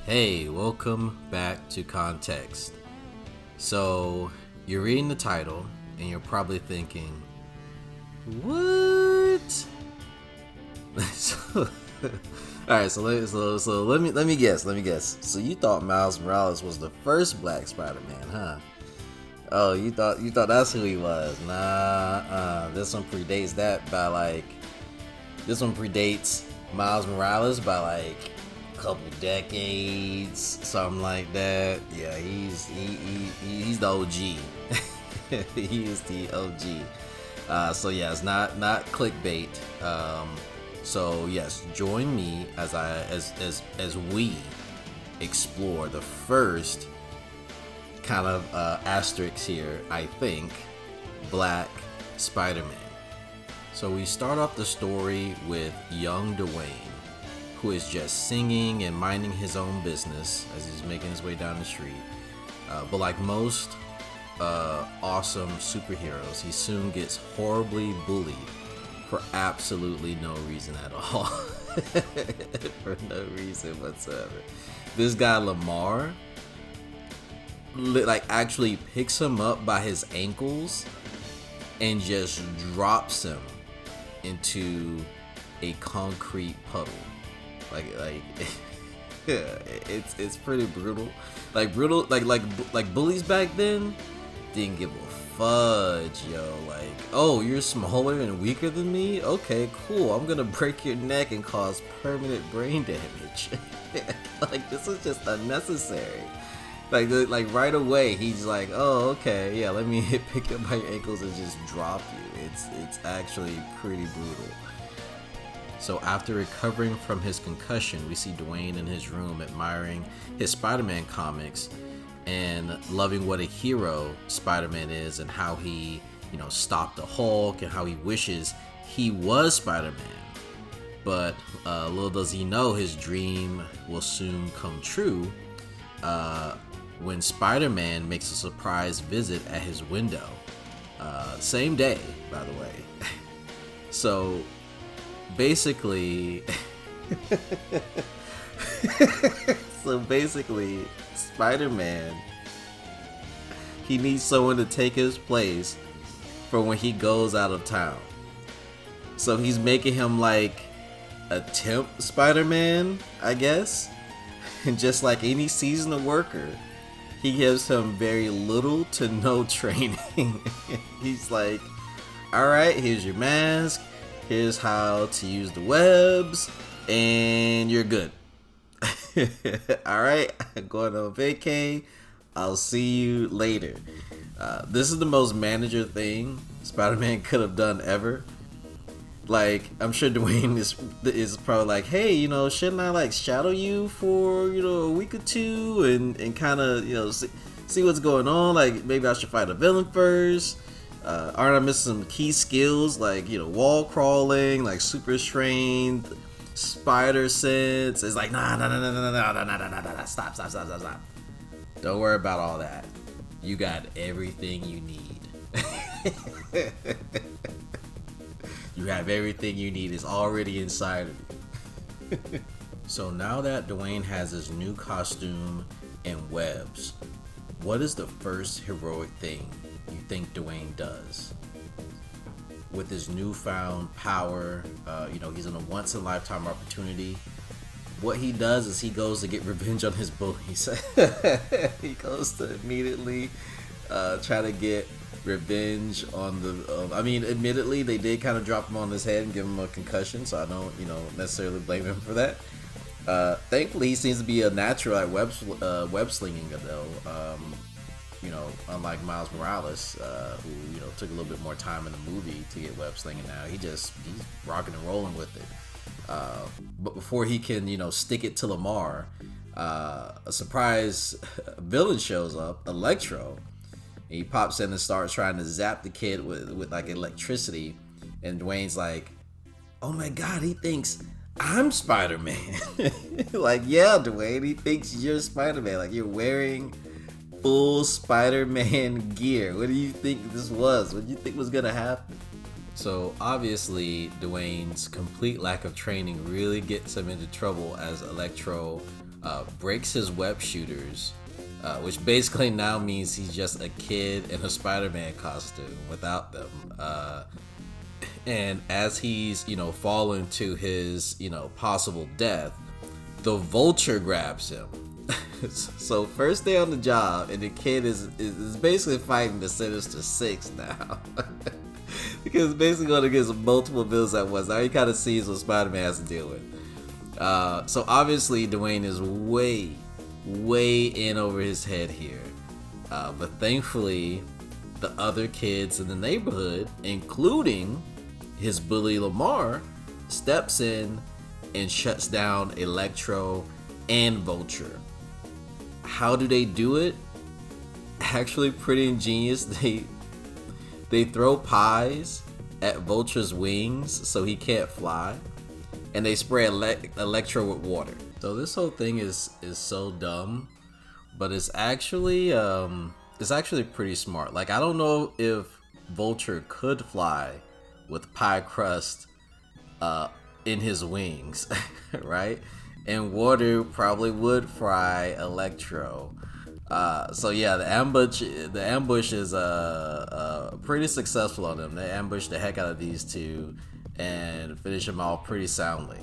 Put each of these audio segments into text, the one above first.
Hey, welcome back to Context. So, you're reading the title and you're probably thinking, what? Alright, so let me guess. So you thought Miles Morales was the first Black Spider-Man, huh? Oh, you thought that's who he was. This one predates that by this one predates Miles Morales by couple decades, something like that. Yeah, he's the OG. He is the OG. So yeah, it's not clickbait. So yes, join me as we explore the first kind of asterisk here. I think Black Spider-Man. So we start off the story with young Dwayne, who is just singing and minding his own business as he's making his way down the street. But like most awesome superheroes, he soon gets horribly bullied for absolutely no reason at all. For no reason whatsoever. This guy Lamar actually picks him up by his ankles and just drops him into a concrete puddle. It's pretty brutal. Like bullies back then didn't give a fudge, yo. Like, oh, you're smaller and weaker than me? Okay, cool. I'm gonna break your neck and cause permanent brain damage. Like, this is just unnecessary. Like right away, he's like, oh, okay, yeah, let me pick up my ankles and just drop you. It's actually pretty brutal. So after recovering from his concussion, we see Dwayne in his room admiring his Spider-Man comics and loving what a hero Spider-Man is and how he, stopped the Hulk and how he wishes he was Spider-Man. But little does he know his dream will soon come true when Spider-Man makes a surprise visit at his window. Same day, by the way. So basically Spider-Man, he needs someone to take his place for when he goes out of town. So he's making him like a temp Spider-Man, I guess. And just like any seasonal worker, he gives him very little to no training. He's like, alright, here's your mask, here's how to use the webs, and you're good. Alright, I'm going on vacay. I'll see you later. This is the most manager thing Spider-Man could have done ever. Like, I'm sure Dwayne is probably like, hey, shouldn't I shadow you for, a week or two and kind of, see what's going on? Like, maybe I should fight a villain first. Aren't I missing some key skills like, wall crawling, like super strength, spider sense? It's like, nah, stop. Don't worry about all that. You got everything you need. You have everything you need. It's already inside of you. So now that Dwayne has his new costume and webs, what is the first heroic thing you think Dwayne does? With his newfound power, he's in a once-in-a-lifetime opportunity. What he does is he goes to get revenge on his bullies. He goes to immediately try to get revenge on the admittedly they did kind of drop him on his head and give him a concussion, so I don't necessarily blame him for that. Thankfully he seems to be a natural at web slinging though, unlike Miles Morales, who took a little bit more time in the movie to get web slinging. Now he's rocking and rolling with it. But before he can stick it to Lamar, a surprise villain shows up, Electro. He pops in and starts trying to zap the kid with like electricity, and Dwayne's like, oh my god, he thinks I'm Spider-Man. Like, yeah, Dwayne, he thinks you're Spider-Man. Like, you're wearing full Spider-Man gear. What do you think this was? What do you think was gonna happen? So obviously Dwayne's complete lack of training really gets him into trouble as Electro breaks his web shooters, which basically now means he's just a kid in a Spider-Man costume without them. And as he's, falling to his, possible death, the Vulture grabs him. So first day on the job, and the kid is basically fighting the Sinister Six now. Because basically going against multiple villains at once. Now he kind of sees what Spider-Man has to deal with. So obviously Dwayne is way in over his head here. But thankfully, the other kids in the neighborhood, including his bully Lamar, steps in and shuts down Electro and Vulture. How do they do it? Actually pretty ingenious. They throw pies at Vulture's wings so he can't fly, and they spray Electro with water. So this whole thing is so dumb, but it's actually pretty smart. Like, I don't know if Vulture could fly with pie crust in his wings, right? And water probably would fry Electro. So yeah, the ambush is pretty successful on them. They ambush the heck out of these two and finish them off pretty soundly.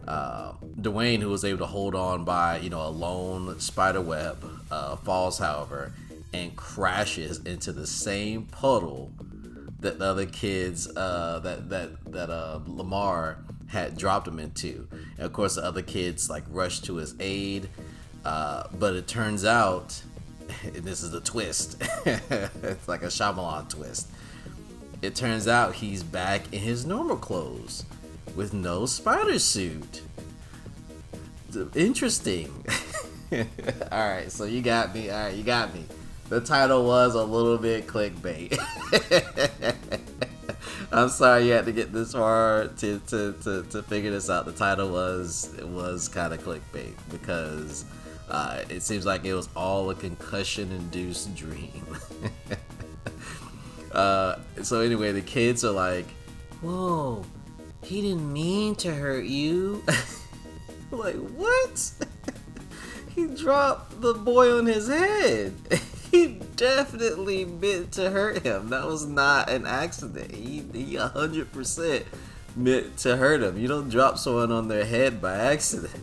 Dwayne, who was able to hold on by a lone spider web, falls, however, and crashes into the same puddle that the other kids that Lamar had dropped him into. And of course the other kids rush to his aid, but it turns out, and this is the twist, it's like a Shyamalan twist, it turns out he's back in his normal clothes with no spider suit. Interesting. Alright, so you got me. The title was a little bit clickbait. I'm sorry you had to get this far to figure this out. The title was kind of clickbait because it seems like it was all a concussion-induced dream. So anyway, the kids are like, "Whoa, he didn't mean to hurt you." Like, what? He dropped the boy on his head. He definitely meant to hurt him. That was not an accident. He 100% meant to hurt him. You don't drop someone on their head by accident.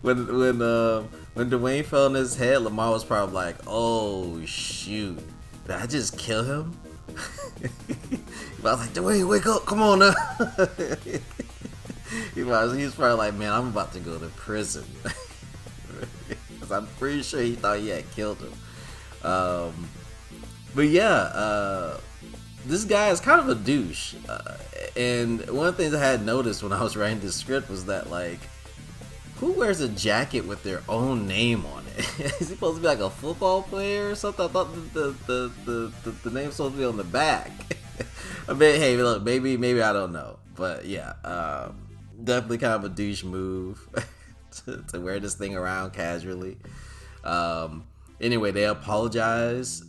When Dwayne fell on his head, Lamar was probably like, "Oh shoot, did I just kill him?" I was like, "Dwayne, wake up! Come on now." He was probably like, "Man, I'm about to go to prison." Because I'm pretty sure he thought he had killed him. But yeah, this guy is kind of a douche. And one of the things I had noticed when I was writing this script was that, who wears a jacket with their own name on it? Is he supposed to be like a football player or something? I thought the name's supposed to be on the back. I mean, hey, look, maybe I don't know. But yeah, definitely kind of a douche move to wear this thing around casually. Anyway, they apologize.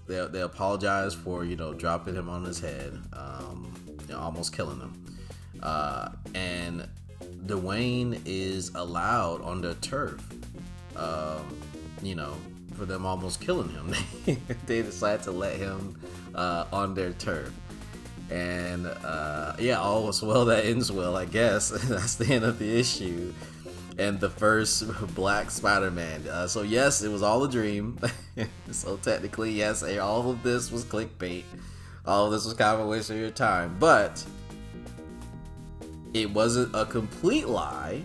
They apologize for dropping him on his head, almost killing him. And Dwayne is allowed on their turf. For them almost killing him, they decide to let him on their turf. And all was well that ends well, I guess. That's the end of the issue. And the first Black Spider-Man. So yes, it was all a dream. So technically, yes, all of this was clickbait. All of this was kind of a waste of your time. But it wasn't a complete lie,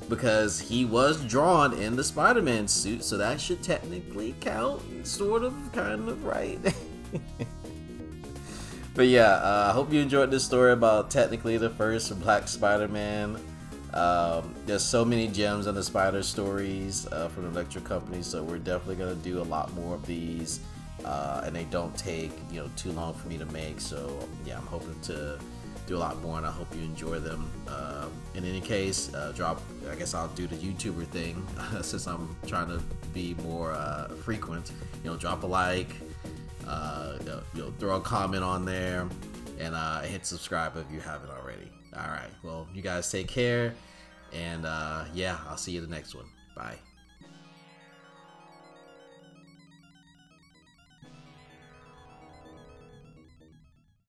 because he was drawn in the Spider-Man suit, so that should technically count, kind of, right? But yeah, I hope you enjoyed this story about technically the first Black Spider-Man. There's so many gems in the Spider Stories from the Electro company, so we're definitely gonna do a lot more of these, and they don't take too long for me to make. So yeah, I'm hoping to do a lot more, and I hope you enjoy them. In any case, I guess I'll do the YouTuber thing since I'm trying to be more frequent. Drop a like, throw a comment on there, and hit subscribe if you haven't already. All right, well, you guys take care, And yeah, I'll see you in the next one. Bye.